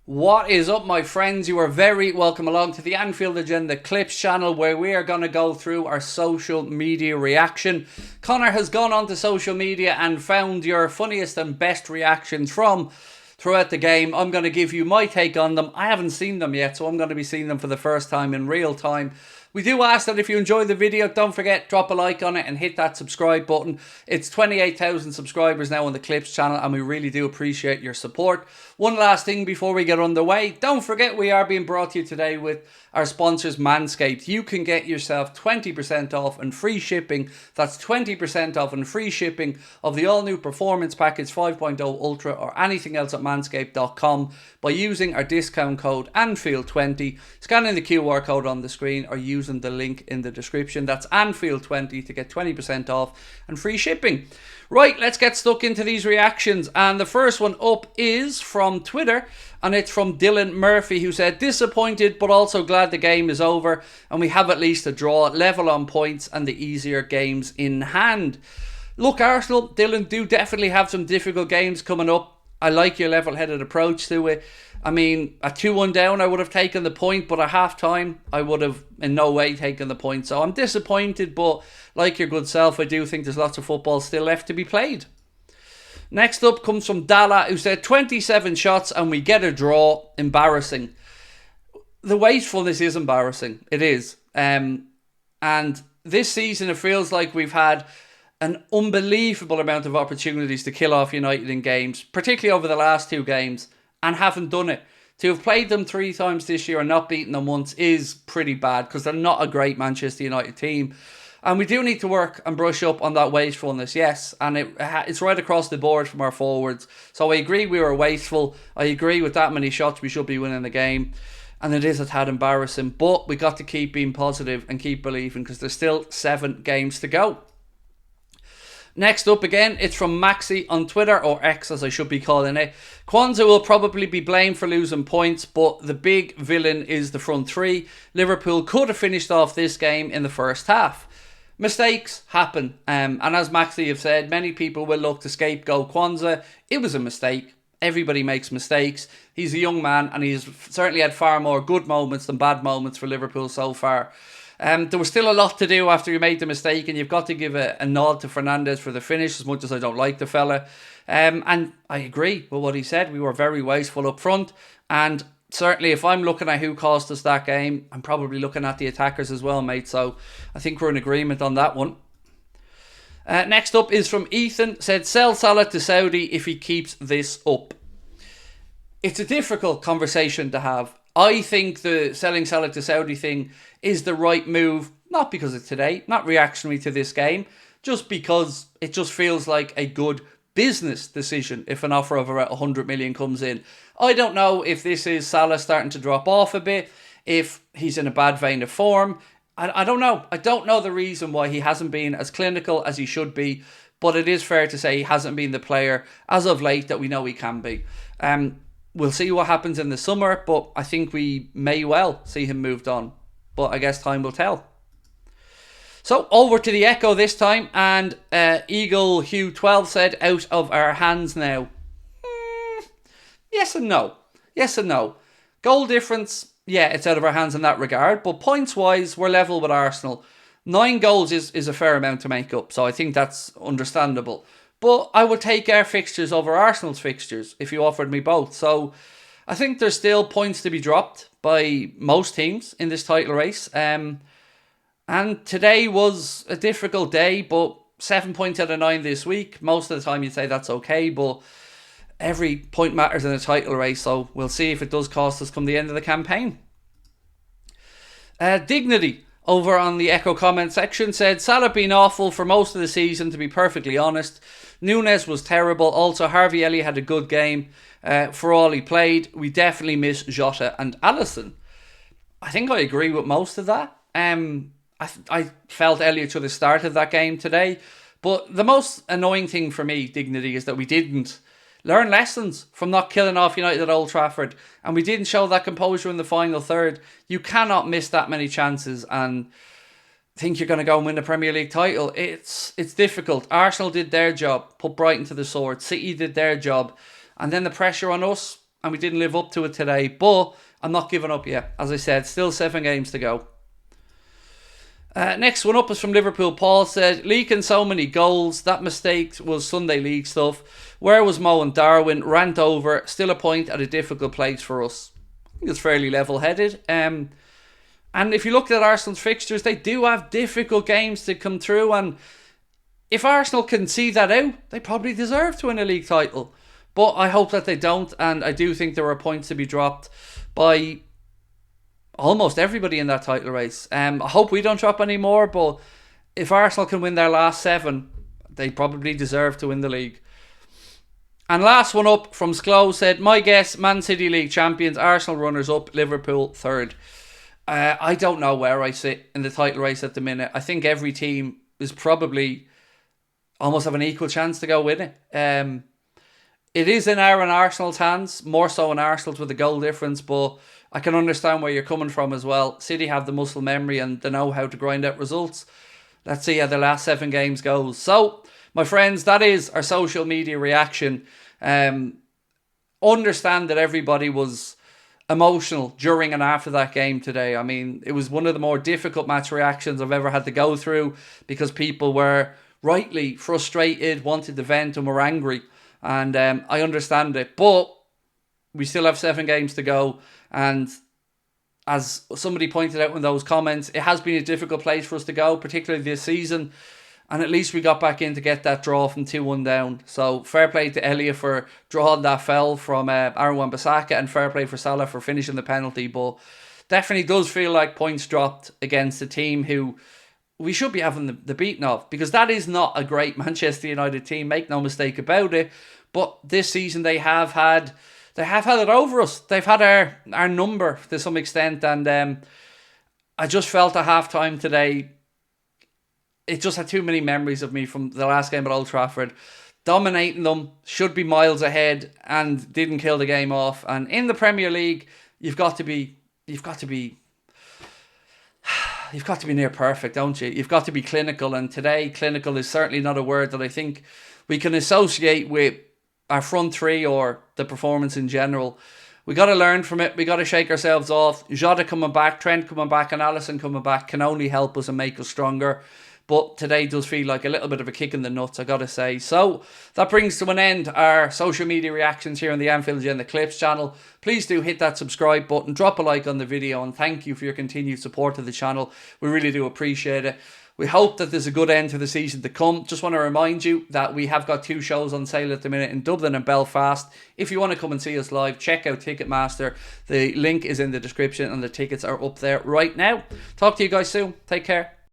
What is up, my friends? You are very welcome along to the Anfield Agenda Clips channel, where we are going to go through our social media reaction. Connor has gone onto social media and found your funniest and best reactions from throughout the game. I'm going to give you my take on them. I haven't seen them yet, so I'm going to be seeing them for the first time in real time. We do ask that if you enjoyed the video, don't forget, drop a like on it and hit that subscribe button. It's 28,000 subscribers now on the Clips channel, and we really do appreciate your support. One last thing before we get underway, don't forget we are being brought to you today with our sponsors, Manscaped. You can get yourself 20% off and free shipping. That's 20% off and free shipping of the all-new Performance Package 5.0 Ultra or anything else at manscaped.com by using our discount code ANFIELD20, scanning the QR code on the screen, or using the link in the description. That's ANFIELD20 to get 20% off and free shipping. Right, let's get stuck into these reactions. And the first one up is from Twitter, and it's from Dylan Murphy, who said, "Disappointed, but also glad the game is over and we have at least a draw, level on points and the easier games in hand." Look, Arsenal, Dylan, do definitely have some difficult games coming up. I like your level-headed approach to it. I mean, at 2-1 down, I would have taken the point, but at half-time, I would have in no way taken the point. So I'm disappointed, but like your good self, I do think there's lots of football still left to be played. Next up comes from Dalla, who said, 27 shots and we get a draw. Embarrassing. The wastefulness is embarrassing. It is. And this season, it feels like we've had an unbelievable amount of opportunities to kill off United in games, particularly over the last two games, and haven't done it. To have played them 3 times this year and not beaten them once is pretty bad, because they're not a great Manchester United team. And we do need to work and brush up on that wastefulness, yes. And it's right across the board from our forwards. So I agree we were wasteful. I agree with that many shots we should be winning the game. And it is a tad embarrassing. But we got to keep being positive and keep believing, because there's still 7 games to go. Next up again, it's from Maxi on Twitter, or X as I should be calling it. Kwanzaa will probably be blamed for losing points, but the big villain is the front three. Liverpool could have finished off this game in the first half. Mistakes happen, and as Maxi have said, many people will look to scapegoat Kwanzaa. It was a mistake. Everybody makes mistakes. He's a young man, and he's certainly had far more good moments than bad moments for Liverpool so far. There was still a lot to do after you made the mistake, and you've got to give a nod to Fernandes for the finish, as much as I don't like the fella. And I agree with what he said. We were very wasteful up front, and certainly if I'm looking at who cost us that game, I'm probably looking at the attackers as well, mate. So I think we're in agreement on that one. Next up is from Ethan, said, "Sell Salah to Saudi if he keeps this up." It's a difficult conversation to have. I think the selling Salah to Saudi thing is the right move, not because of today, not reactionary to this game, just because it just feels like a good business decision if an offer of around 100 million comes in. I don't know if this is Salah starting to drop off a bit, if he's in a bad vein of form. I don't know. I don't know the reason why he hasn't been as clinical as he should be, but it is fair to say he hasn't been the player as of late that we know he can be. We'll see what happens in the summer, but I think we may well see him moved on. But I guess time will tell. So over to the Echo this time, and Eagle Hugh 12 said, "Out of our hands now." Yes and no. Yes and no. Goal difference, yeah, it's out of our hands in that regard. But points-wise, we're level with Arsenal. 9 goals is a fair amount to make up, so I think that's understandable. But I would take our fixtures over Arsenal's fixtures if you offered me both. So I think there's still points to be dropped by most teams in this title race. And today was a difficult day, but 7 points out of 9 this week. Most of the time you'd say that's okay, but every point matters in a title race. So we'll see if it does cost us come the end of the campaign. Dignity over on the Echo comment section said, "Salah been awful for most of the season, to be perfectly honest. Nunes was terrible. Also, Harvey Elliott had a good game for all he played. We definitely miss Jota and Alisson." I think I agree with most of that. I felt Elliott should have started that game today. But the most annoying thing for me, Dignity, is that we didn't learn lessons from not killing off United at Old Trafford. And we didn't show that composure in the final third. You cannot miss that many chances and think you're going to go and win the Premier League title. It's difficult. Arsenal did their job, put Brighton to the sword. City did their job. And then the pressure on us, and we didn't live up to it today. But I'm not giving up yet. As I said, still 7 games to go. Next one up is from Liverpool. Paul said, leaking so many goals. That mistake was Sunday League stuff. Where was Mo and Darwin? Rant over. Still a point at a difficult place for us. I think it's fairly level-headed. And if you look at Arsenal's fixtures, they do have difficult games to come through. And if Arsenal can see that out, they probably deserve to win a league title. But I hope that they don't. And I do think there are points to be dropped by almost everybody in that title race. I hope we don't drop any more, but if Arsenal can win their last 7, they probably deserve to win the league. And last one up from Scow said, my guess, Man City League champions, Arsenal runners-up, Liverpool 3rd. I don't know where I sit in the title race at the minute. I think every team is probably almost have an equal chance to go win it. It is in our and Arsenal's hands, more so in Arsenal's with the goal difference, but I can understand where you're coming from as well. City have the muscle memory and they know how to grind out results. Let's see how the last 7 games goes. So, my friends, that is our social media reaction. Understand that everybody was emotional during and after that game today. I mean, it was one of the more difficult match reactions I've ever had to go through because people were rightly frustrated, wanted to vent and were angry. And I understand it. But we still have 7 games to go. And as somebody pointed out in those comments, it has been a difficult place for us to go, particularly this season. And at least we got back in to get that draw from 2-1 down. So fair play to Elliott for drawing that foul from Aaron Wan-Bissaka, and fair play for Salah for finishing the penalty. But definitely does feel like points dropped against a team who we should be having the beating of, because that is not a great Manchester United team, make no mistake about it. But this season they have had it over us. They've had our number to some extent, and I just felt at half-time today, it just had too many memories of me from the last game at Old Trafford. Dominating them, should be miles ahead, and didn't kill the game off. And in the Premier League, you've got to be near perfect, don't you? You've got to be clinical, and today, clinical is certainly not a word that I think we can associate with our front three or the performance in general. We got to learn from it. We got to shake ourselves off. Jota coming back, Trent coming back, and Alisson coming back can only help us and make us stronger. But today does feel like a little bit of a kick in the nuts, I got to say. So that brings to an end our social media reactions here on the Anfield Agenda Clips channel. Please do hit that subscribe button, drop a like on the video, and thank you for your continued support of the channel. We really do appreciate it. We hope that there's a good end to the season to come. Just want to remind you that we have got 2 shows on sale at the minute in Dublin and Belfast. If you want to come and see us live, check out Ticketmaster. The link is in the description and the tickets are up there right now. Talk to you guys soon. Take care.